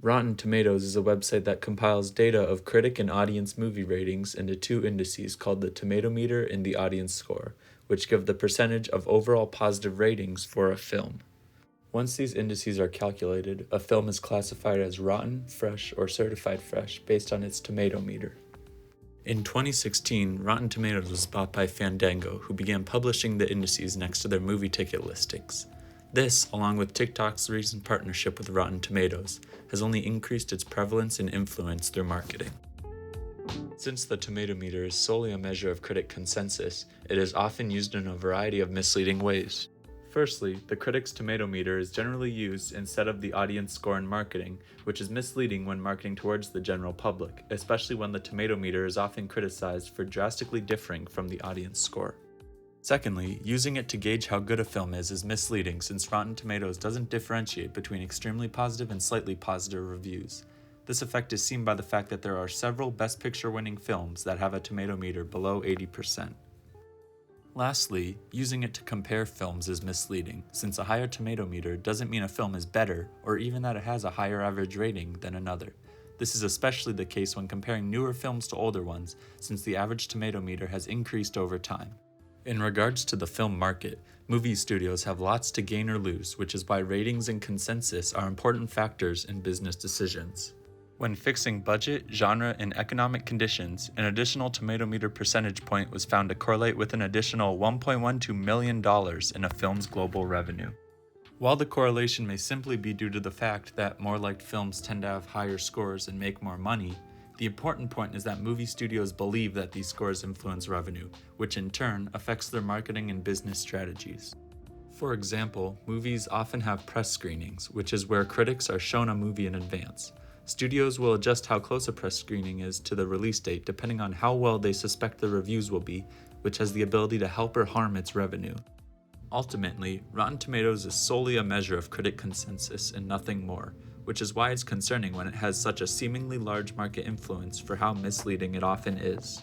Rotten Tomatoes is a website that compiles data of critic and audience movie ratings into two indices called the Tomato Meter and the Audience Score, which give the percentage of overall positive ratings for a film. Once these indices are calculated, a film is classified as rotten, fresh, or certified fresh based on its tomato meter. In 2016, Rotten Tomatoes was bought by Fandango, who began publishing the indices next to their movie ticket listings. This, along with TikTok's recent partnership with Rotten Tomatoes, has only increased its prevalence and influence through marketing. Since the tomato meter is solely a measure of critic consensus, it is often used in a variety of misleading ways. Firstly, the critic's tomato meter is generally used instead of the audience score in marketing, which is misleading when marketing towards the general public, especially when the tomato meter is often criticized for drastically differing from the audience score. Secondly, using it to gauge how good a film is misleading since Rotten Tomatoes doesn't differentiate between extremely positive and slightly positive reviews. This effect is seen by the fact that there are several Best Picture winning films that have a tomato meter below 80%. Lastly, using it to compare films is misleading, since a higher tomato meter doesn't mean a film is better or even that it has a higher average rating than another. This is especially the case when comparing newer films to older ones, since the average tomato meter has increased over time. In regards to the film market, movie studios have lots to gain or lose, which is why ratings and consensus are important factors in business decisions. When fixing budget, genre, and economic conditions, an additional tomato meter percentage point was found to correlate with an additional $1.12 million in a film's global revenue. While the correlation may simply be due to the fact that more liked films tend to have higher scores and make more money, the important point is that movie studios believe that these scores influence revenue, which in turn affects their marketing and business strategies. For example, movies often have press screenings, which is where critics are shown a movie in advance. Studios will adjust how close a press screening is to the release date depending on how well they suspect the reviews will be, which has the ability to help or harm its revenue. Ultimately, Rotten Tomatoes is solely a measure of critic consensus and nothing more, which is why it's concerning when it has such a seemingly large market influence for how misleading it often is.